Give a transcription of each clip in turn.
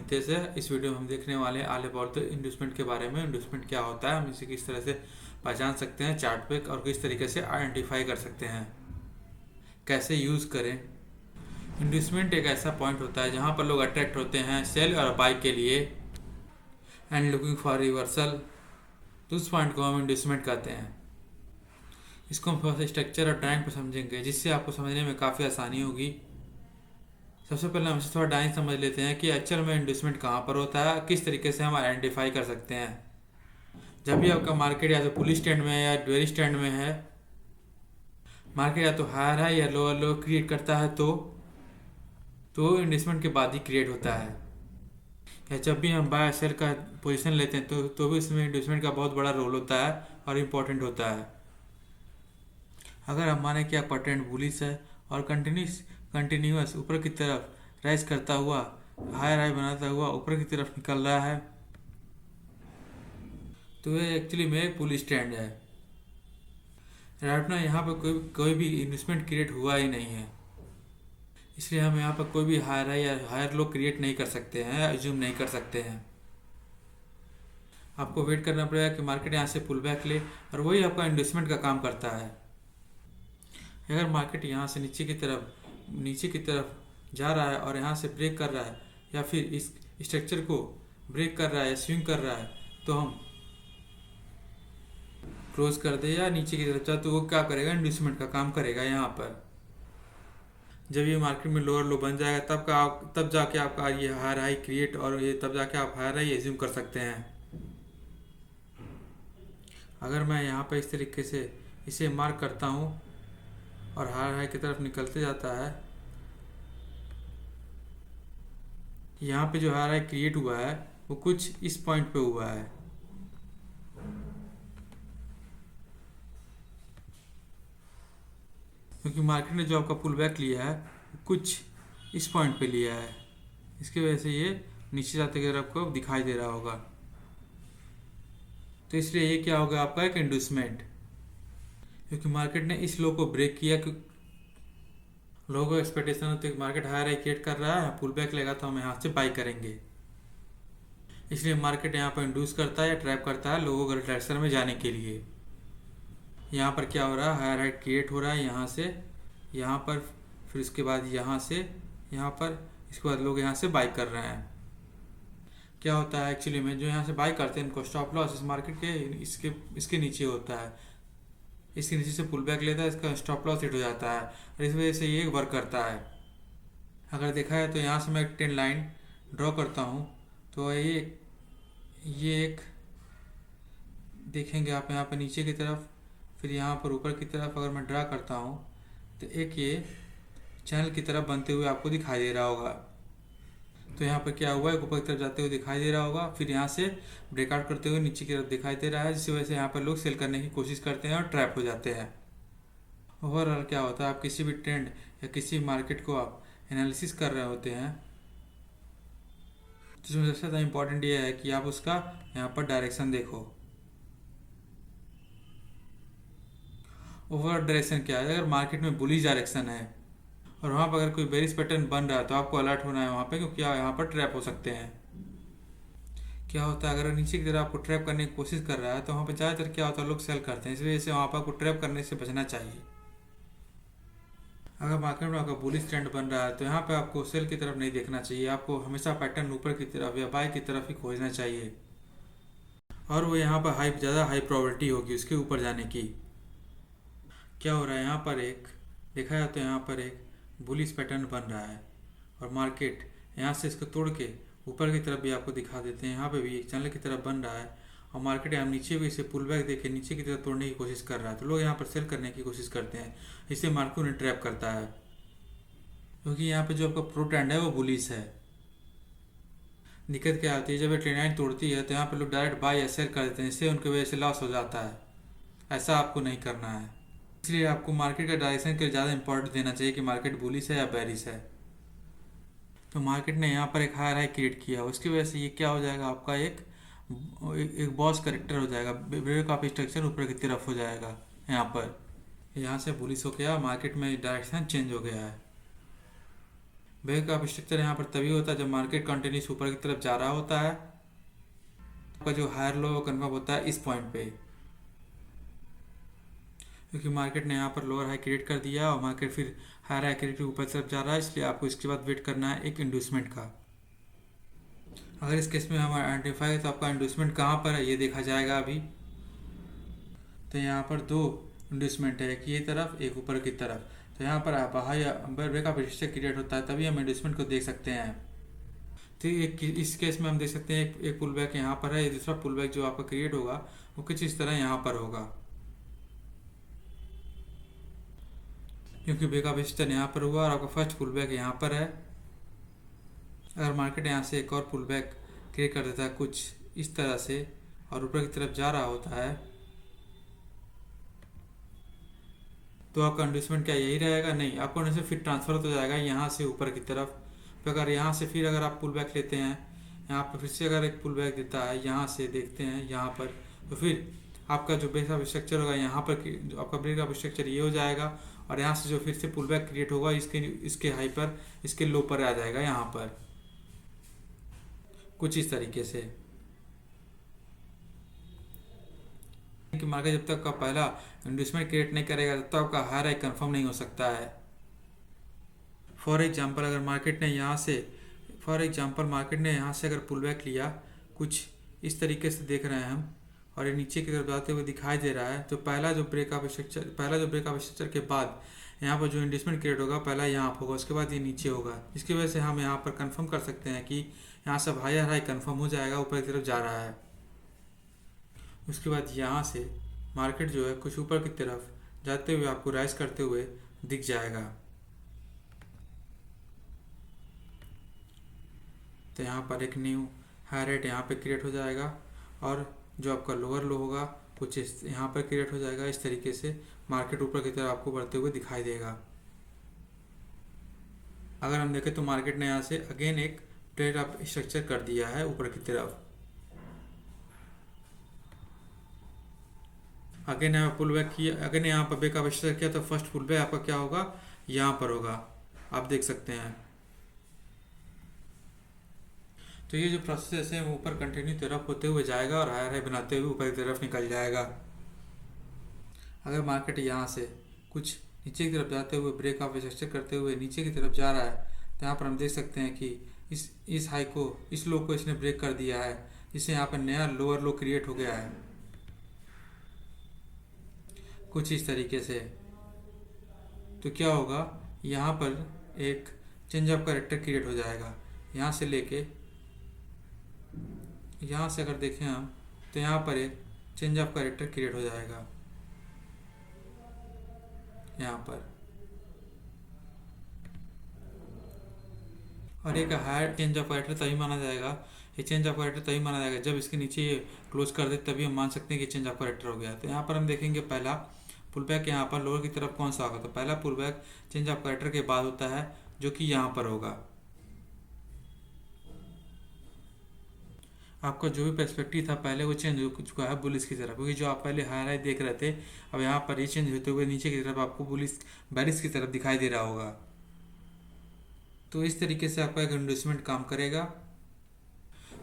नितेश है। इस वीडियो में हम देखने वाले हैं ऑल अबाउट द इन्वेस्टमेंट के बारे में। इन्वेस्टमेंट क्या होता है, हम इसे किस तरह से पहचान सकते हैं चार्ट पे, और किस तरीके से आइडेंटिफाई कर सकते हैं, कैसे यूज़ करें। इन्वेस्टमेंट एक ऐसा पॉइंट होता है जहाँ पर लोग अट्रैक्ट होते हैं सेल और बाई के लिए एंड लुकिंग फॉर रिवर्सल। तो उस पॉइंट को हम इन्वेस्टमेंट कहते हैं। इसको हम थोड़ा सा स्ट्रक्चर और ड्राइंग पर समझेंगे जिससे आपको समझने में काफ़ी आसानी होगी। सबसे पहले हम इसे थोड़ा ड्राइंग समझ लेते हैं कि एक्चुअल में इन्वेस्टमेंट कहाँ पर होता है, किस तरीके से हम आइडेंटिफाई कर सकते हैं। जब भी आपका मार्केट या तो पुलिस स्टैंड में है या ड्वेरी स्टैंड में है, मार्केट या तो हायर है या लोअर लो क्रिएट करता है तो इन्वेस्टमेंट के बाद ही क्रिएट होता है। या जब भी हम बाय सेल का पोजीशन लेते हैं तो भी इसमें इन्वेस्टमेंट का बहुत बड़ा रोल होता है और इम्पोर्टेंट होता है। अगर हम माने कि आपका ट्रेंड बुलिश है और कंटिन्यूअस ऊपर की तरफ राइज करता हुआ हायर हाई बनाता हुआ ऊपर की तरफ निकल रहा है, तो ये एक्चुअली में एक बुलिश ट्रेंड है। राइट ना, यहाँ पर कोई भी इन्वेस्टमेंट क्रिएट हुआ ही नहीं है, इसलिए हम यहाँ पर कोई भी हायर हाई या हायर लो क्रिएट नहीं कर सकते हैं, एज्यूम नहीं कर सकते हैं। आपको वेट करना पड़ेगा कि मार्केट यहाँ से पुल बैक ले, और वही आपका इन्वेस्टमेंट का काम करता है। अगर मार्केट यहाँ से नीचे की तरफ जा रहा है और यहाँ से ब्रेक कर रहा है या फिर इस स्ट्रक्चर को ब्रेक कर रहा है या स्विंग कर रहा है, तो हम क्लोज कर दे या नीचे की तरफ जाए तो वो क्या करेगा, इन्वेस्टमेंट का काम करेगा। यहाँ पर जब ये मार्केट में लोअर लो बन जाएगा तब जाके आपका ये हायर हाई क्रिएट, और ये तब जाके आप हायर हाई एज्यूम कर सकते हैं। अगर मैं यहाँ पर इस तरीके से इसे मार्क करता हूँ और हायर हाई की तरफ निकलते जाता है, यहाँ पे जो हायर हाई क्रिएट हुआ है वो कुछ इस पॉइंट पे हुआ है। क्योंकि मार्केट ने जो आपका पुल बैक लिया है वो कुछ इस पॉइंट पे लिया है, इसकी वजह से ये नीचे जाते हुए आपको दिखाई दे रहा होगा। तो इसलिए ये क्या होगा, आपका एक इंड्यूसमेंट, क्योंकि मार्केट ने इस लो को ब्रेक किया। लोगों को एक्सपेक्टेशन होती है कि मार्केट हायर हाई क्रिएट कर रहा है, पुल बैक लेगा तो हम यहाँ से बाई करेंगे, इसलिए मार्केट यहाँ पर इंड्यूस करता है या ट्रैप करता है लोगों को डायरेक्शन में जाने के लिए। यहाँ पर क्या हो रहा है, हायर हाई क्रिएट हो रहा है यहाँ से यहाँ पर, फिर उसके बाद यहाँ से यहाँ पर, इसके बाद लोग यहाँ से बाई कर रहे हैं। क्या होता है एक्चुअली में, जो यहाँ से बाई करते हैं इनको स्टॉप लॉस इस मार्केट के इसके नीचे होता है, इसके नीचे से पुल बैक लेता है, इसका स्टॉप लॉस हिट हो जाता है और इस वजह से ये वर्क करता है। अगर देखा है तो यहाँ से मैं एक ट्रेंड लाइन ड्रॉ करता हूँ, तो ये एक देखेंगे आप यहाँ पर नीचे की तरफ, फिर यहाँ पर ऊपर की तरफ अगर मैं ड्रा करता हूँ तो एक ये चैनल की तरफ बनते हुए आपको दिखाई दे रहा होगा। तो यहाँ पर क्या हुआ है, ऊपर की तरफ जाते हुए दिखाई दे रहा होगा, फिर यहाँ से ब्रेकआउट करते हुए नीचे की तरफ दिखाई दे रहा है, जिसकी वजह से यहाँ पर लोग सेल करने की कोशिश करते हैं और ट्रैप हो जाते हैं। ओवरऑल क्या होता है, आप किसी भी ट्रेंड या किसी मार्केट को आप एनालिसिस कर रहे होते हैं, जिसमें सबसे ज़्यादा इम्पोर्टेंट ये है कि आप उसका यहाँ पर डायरेक्शन देखो। ओवरऑल डायरेक्शन क्या है, अगर मार्केट में बुलिश डायरेक्शन है और वहाँ पर अगर कोई बेरिश पैटर्न बन रहा है तो आपको अलर्ट होना है वहाँ पे, क्योंकि आप यहाँ पर ट्रैप हो सकते हैं। क्या होता है, अगर नीचे की तरफ आपको ट्रैप करने की कोशिश कर रहा है तो वहाँ पर ज़्यादातर क्या होता है, लोग सेल करते हैं, इस वजह से वहाँ पर आपको ट्रैप करने से बचना चाहिए। अगर मार्केट में आपका बुलिश ट्रेंड बन रहा है तो यहाँ पे आपको सेल की तरफ नहीं देखना चाहिए, आपको हमेशा पैटर्न ऊपर की तरफ या बाई की तरफ ही खोजना चाहिए, और वो यहाँ पर ज़्यादा हाई प्रोबेबिलिटी होगी उसके ऊपर जाने की। क्या हो रहा है, यहाँ पर एक देखा जाए तो यहाँ पर एक बुलिश पैटर्न बन रहा है और मार्केट यहाँ से इसको तोड़ के ऊपर की तरफ भी आपको दिखा देते हैं, यहाँ पे भी एक चैनल की तरफ बन रहा है और मार्केट यहाँ नीचे भी इसे पुल बैक देके नीचे की तरफ तोड़ने की कोशिश कर रहा है, तो लोग यहाँ पर सेल करने की कोशिश करते हैं, इससे मार्केट उन्हें ट्रैप करता है। क्योंकि यहाँ पे जो आपका प्रो ट्रेंड है वो बुलिश है। दिक्कत क्या आती है, जब ये ट्रेंड लाइन तोड़ती है तो यहाँ पर लोग डायरेक्ट बाय या सेल कर देते हैं, इससे उनकी वजह से लॉस हो जाता है। ऐसा आपको नहीं करना है, इसलिए आपको मार्केट का डायरेक्शन के ज़्यादा इंपॉर्टेंस देना चाहिए कि मार्केट बुलिश है या बेरिश है। तो मार्केट ने यहाँ पर एक हायर हाई क्रिएट किया, उसकी वजह से ये क्या हो जाएगा, आपका एक बॉस करेक्टर हो जाएगा, ब्रेक ऑफ स्ट्रक्चर ऊपर की तरफ हो जाएगा। यहाँ से बुलिश हो गया, मार्केट में डायरेक्शन चेंज हो गया है। बैकअप स्ट्रक्चर यहाँ पर तभी होता है जब मार्केट कंटिन्यूस ऊपर की तरफ जा रहा होता है। आपका जो हायर लो कन्फर्म होता है इस पॉइंट पे, क्योंकि मार्केट ने यहाँ पर लोअर हाई क्रिएट कर दिया और मार्केट फिर हायर हाई क्रिएट ऊपर तरफ जा रहा है, इसलिए आपको इसके बाद वेट करना है एक इंड्यूसमेंट का। अगर इस केस में हम आइडेंटिफाई तो आपका इंड्यूसमेंट कहाँ पर है ये देखा जाएगा अभी। तो यहाँ पर दो इंड्यूसमेंट है, एक ये तरफ एक ऊपर की तरफ। तो यहाँ पर आप हाई ब्रेकअप रजिस्टर क्रिएट होता है तभी हम इंड्यूसमेंट को देख सकते हैं। तो इस केस में हम देख सकते हैं एक पुल बैक यहाँ पर है, ये दूसरा पुल बैक जो आपका क्रिएट होगा वो कुछ इस तरह यहाँ पर होगा, क्योंकि ब्रेकअप रजिस्टर यहाँ पर हुआ और आपका फर्स्ट पुल बैक यहाँ पर है। अगर मार्केट यहाँ से एक और पुल बैक क्रिएट कर देता है कुछ इस तरह से और ऊपर की तरफ जा रहा होता है, तो आपका इंड्यूसमेंट क्या यही रहेगा? नहीं, आपका इंड्यूसमेंट फिर ट्रांसफर हो जाएगा यहाँ से ऊपर की तरफ। तो अगर यहाँ से फिर अगर आप पुल बैक लेते हैं, यहाँ पर फिर से अगर एक पुल बैक देता है यहाँ से देखते हैं यहाँ पर, तो फिर आपका जो ब्रेकअप स्ट्रक्चर होगा यहाँ पर जो आपका ब्रेकअप स्ट्रक्चर ये हो जाएगा और यहाँ से जो फिर से पुल बैक क्रिएट होगा इसके हाई पर इसके लो पर आ जाएगा यहाँ पर कुछ इस तरीके से। कि मार्केट जब तक का पहला इंड्यूसमेंट क्रिएट नहीं करेगा तब तक आपका हायर हाई कंफर्म नहीं हो सकता है। फॉर एग्जांपल अगर मार्केट ने यहाँ से अगर पुल बैक लिया कुछ इस तरीके से देख रहे हैं हम और ये नीचे की तरफ जाते हुए दिखाई दे रहा है, तो पहला जो ब्रेकअप स्ट्रक्चर के बाद यहाँ पर जो इंड्यूसमेंट क्रिएट होगा पहला यहाँ पर होगा, उसके बाद ये नीचे होगा। इसकी वजह से हम यहाँ पर कंफर्म कर सकते हैं कि यहाँ सब हायर हाई कंफर्म हो जाएगा, ऊपर की तरफ जा रहा है। उसके बाद यहाँ से मार्केट जो है कुछ ऊपर की तरफ जाते हुए आपको राइज करते हुए दिख जाएगा। तो यहाँ पर एक न्यू हाई रेट यहाँ पे क्रिएट हो जाएगा और जो आपका लोअर लो होगा कुछ इस यहाँ पर क्रिएट हो जाएगा। इस तरीके से मार्केट ऊपर की तरफ आपको बढ़ते हुए दिखाई देगा। अगर हम देखें तो मार्केट ने यहाँ से अगेन एक ट्रेड अप स्ट्रक्चर कर दिया है ऊपर की तरफ। अगेन यहाँ पुल बैक किया, अगेन यहाँ पर बैकअप स्ट्रक्चर किया, तो फर्स्ट पुल बैक आपका क्या होगा यहाँ पर होगा, आप देख सकते हैं। तो ये जो प्रोसेस है वो ऊपर कंटिन्यू तरफ होते हुए जाएगा और हायर हाई बनाते हुए ऊपर की तरफ निकल जाएगा। अगर मार्केट यहाँ से कुछ नीचे की तरफ जाते हुए ब्रेकअप स्ट्रक्चर करते हुए नीचे की तरफ जा रहा है, तो यहाँ पर हम देख सकते हैं कि इस हाई को इस लो को इसने ब्रेक कर दिया है, जिससे यहाँ पर नया लोअर लो क्रिएट हो गया है कुछ इस तरीके से। तो क्या होगा, यहाँ पर एक चेंज ऑफ कैरेक्टर क्रिएट हो जाएगा। यहाँ से लेके यहाँ से अगर देखें हम तो यहाँ पर एक चेंज ऑफ कैरेक्टर क्रिएट हो जाएगा यहाँ पर, और एक हायर चेंज ऑफ कैरेक्टर तभी माना जाएगा, ये चेंज ऑफ कैरेक्टर तभी माना जाएगा जब इसके नीचे ये क्लोज कर दे, तभी हम मान सकते हैं कि चेंज ऑफ कैरेक्टर हो गया। तो यहाँ पर हम देखेंगे पहला पुल बैक यहाँ पर लोअर की तरफ कौन सा होगा, तो पहला pull back change of character के बाद होता है जो कि यहाँ पर होगा। आपका जो भी पर्सपेक्टिव था पहले वो चेंज हो चुका है बुलिश की तरफ, क्योंकि जो आप पहले हाई हाई देख रहे थे अब यहाँ पर ये चेंज होते हुए नीचे की तरफ आपको बुलिश बैरिश की तरफ दिखाई दे रहा होगा। तो इस तरीके से आपका एक इंड्यूसमेंट काम करेगा।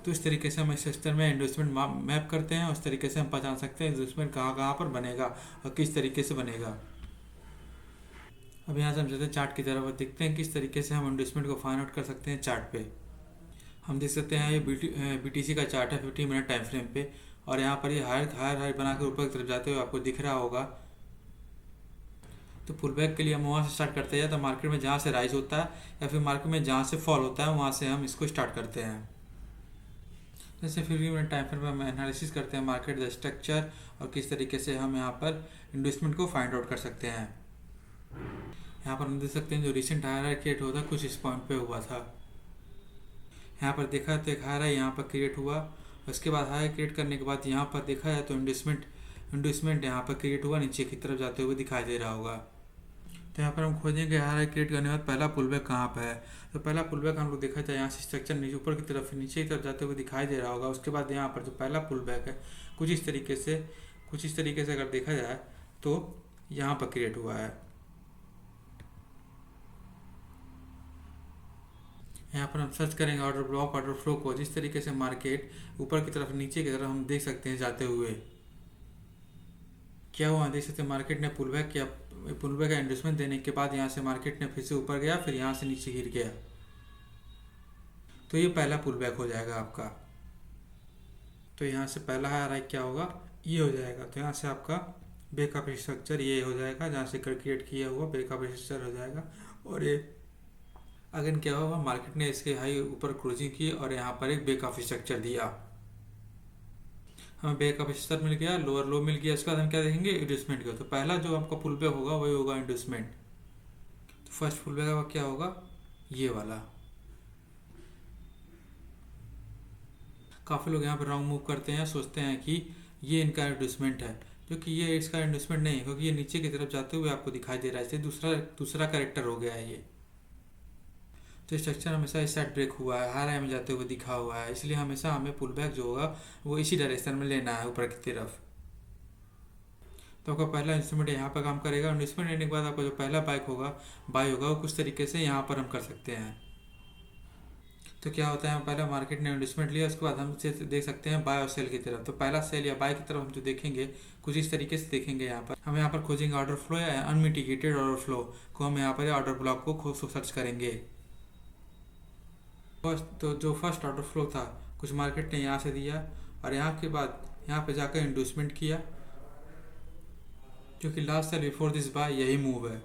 तो इस तरीके से हम इस स्ट्रक्चर में इंड्यूसमेंट मैप करते हैं, उस तरीके से हम पहचान सकते हैं इंड्यूसमेंट कहाँ कहाँ पर बनेगा और किस तरीके से बनेगा। अब यहाँ से हम चलते हैं चार्ट की तरफ और देखते हैं किस तरीके से हम इंड्यूसमेंट को फाइंड आउट कर सकते हैं। चार्ट पे हम देख सकते हैं ये BTC का चार्ट है 50 मिनट टाइम फ्रेम पे, और यहाँ पर ये हायर बनाकर ऊपर की तरफ जाते हुए आपको दिख रहा होगा। तो पुल बैक के लिए हम वहाँ से स्टार्ट करते हैं, तो मार्केट में जहाँ से राइज होता है या फिर मार्केट में जहाँ से फॉल होता है वहाँ से हम इसको स्टार्ट करते हैं। जैसे 50 मिनट टाइम फ्रेम में हम एनालिसिस करते हैं मार्केट द स्ट्रक्चर और किस तरीके से हम यहाँ पर इन्वेस्टमेंट को फाइंड आउट कर सकते हैं। यहाँ पर हम देख सकते हैं जो रिसेंट हायर क्रिएट हुआ था कुछ इस पॉइंट पे हुआ था। यहाँ पर देखा तो एक हायर यहाँ पर क्रिएट हुआ, उसके बाद हायर क्रिएट करने के बाद यहाँ पर देखा जाए तो इंड्यूसमेंट यहाँ पर क्रिएट हुआ, नीचे की तरफ जाते हुए दिखाई दे रहा होगा। तो यहाँ पर हम खोजेंगे हायर क्रिएट करने के बाद पहला पुल बैक कहाँ पर है। तो पहला पुल बैक हम लोग देखा जाए यहाँ से स्ट्रक्चर नीचे ऊपर की तरफ नीचे की तरफ जाते हुए दिखाई दे रहा होगा। उसके बाद यहाँ पर जो पहला पुल बैक है कुछ इस तरीके से अगर देखा जाए तो यहाँ पर क्रिएट हुआ है। यहाँ पर हम सर्च करेंगे ऑर्डर ब्लॉक ऑर्डर फ्लो को। जिस तरीके से मार्केट ऊपर की तरफ नीचे की तरफ हम देख सकते हैं जाते हुए, क्या हुआ देख सकते हैं मार्केट ने पुल बैक किया। पुल बैक का इंडस्टमेंट देने के बाद यहाँ से मार्केट ने फिर से ऊपर गया, फिर यहाँ से नीचे गिर गया। तो ये पहला पुल बैक हो जाएगा आपका। तो यहाँ से पहला हाई क्या होगा, ये हो जाएगा। तो यहाँ से आपका बैकअप स्ट्रक्चर ये हो जाएगा, जहाँ से क्रिएट किया हुआ बैकअप स्ट्रक्चर हो जाएगा। और ये अगेन क्या होगा, मार्केट ने इसके हाई ऊपर क्रूजिंग की और यहाँ पर एक बैकअप स्ट्रक्चर दिया, हमें बैकअप स्ट्रक्चर मिल गया, लोअर लो मिल गया। इसके बाद हम क्या देखेंगे, इंडस्टमेंट का। तो पहला जो आपका पुल बैक होगा वही होगा इंडस्टमेंट। तो फर्स्ट पुल बैक आपका क्या होगा, ये वाला। काफ़ी लोग यहाँ पर रॉन्ग मूव करते हैं, सोचते हैं कि ये इनका इंडस्टमेंट है, क्योंकि ये इसका इंडस्टमेंट नहीं है, क्योंकि ये नीचे की तरफ जाते हुए आपको दिखाई दे रहा है। इसलिए दूसरा कैरेक्टर हो गया है ये। तो स्ट्रक्चर हमेशा इस साइड ब्रेक हुआ है, हाई में जाते हुए दिखा हुआ है, इसलिए हमेशा हमें पुल बैक जो होगा वो इसी डायरेक्शन में लेना है, ऊपर की तरफ। तो आपका पहला इंस्ट्रूमेंट यहाँ पर काम करेगा। इंस्ट्रूमेंट लेने के बाद आपका जो पहला बाय होगा वो कुछ तरीके से यहाँ पर हम कर सकते हैं। तो क्या होता है, पहला मार्केट ने इन्वेस्टमेंट लिया, उसके बाद हम देख सकते हैं बाय और सेल की तरफ। तो पहला सेल या बाय की तरफ हम जो देखेंगे कुछ इस तरीके से देखेंगे। यहाँ पर हम यहाँ पर खोजेंगे ऑर्डर फ्लो या अनमिटिगेटेड ऑर्डर फ्लो को। हम यहाँ पर ऑर्डर ब्लॉक को सर्च करेंगे। तो जो फर्स्ट ऑर्डर फ्लो था कुछ मार्केट ने यहाँ से दिया और यहाँ के बाद यहाँ पे जाकर इंडस्टमेंट किया, क्योंकि last sell before this buy यही मूव है।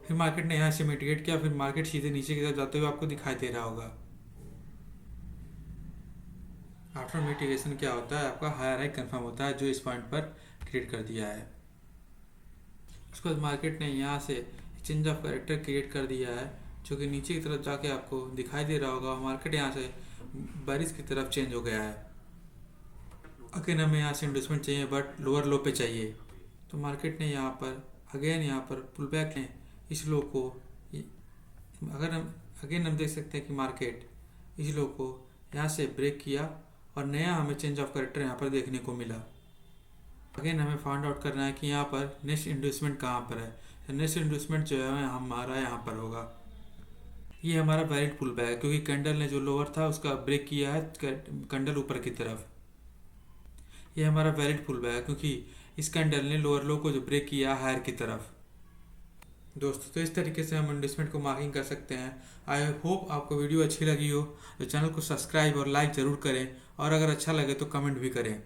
फिर मार्केट ने यहाँ से मिटिगेट किया, फिर मार्केट सीधे नीचे की तरफ जाते हुए आपको दिखाई दे रहा होगा। आफ्टर मिटिगेशन क्या होता है, आपका हायर हाई कंफर्म होता है जो इस पॉइंट पर क्रिएट कर दिया है। उसके बाद मार्केट ने यहाँ से चेंज ऑफ कैरेक्टर क्रिएट कर दिया है, जो कि नीचे की तरफ जाके आपको दिखाई दे रहा होगा। मार्केट यहाँ से बारिश की तरफ चेंज हो गया है। अगेन हमें यहाँ से इन्वेस्टमेंट चाहिए, बट लोअर लो पे चाहिए। तो मार्केट ने यहाँ पर अगेन यहाँ पर पुल बैक लें इस लो को। अगर हम देख सकते हैं कि मार्केट इस लो को यहाँ से ब्रेक किया और नया हमें चेंज ऑफ कैरेक्टर यहाँ पर देखने को मिला। अगेन हमें फाइंड आउट करना है कि यहाँ पर नेक्स्ट इंडस्टमेंट कहाँ पर है। नेक्स्ट इंडस्टमेंट जो है हमारा यहाँ पर होगा। ये हमारा वैलिड पुल बैक है, क्योंकि कैंडल ने जो लोअर था उसका ब्रेक किया है कैंडल ऊपर की तरफ। ये हमारा वैलिड पुल बैक है, क्योंकि इस कैंडल ने लोअर लो को जो ब्रेक किया हायर की तरफ। दोस्तों, तो इस तरीके से हम इन्वेस्टमेंट को मार्किंग कर सकते हैं। आई होप आपको वीडियो अच्छी लगी हो, तो चैनल को सब्सक्राइब और लाइक ज़रूर करें, और अगर अच्छा लगे तो कमेंट भी करें।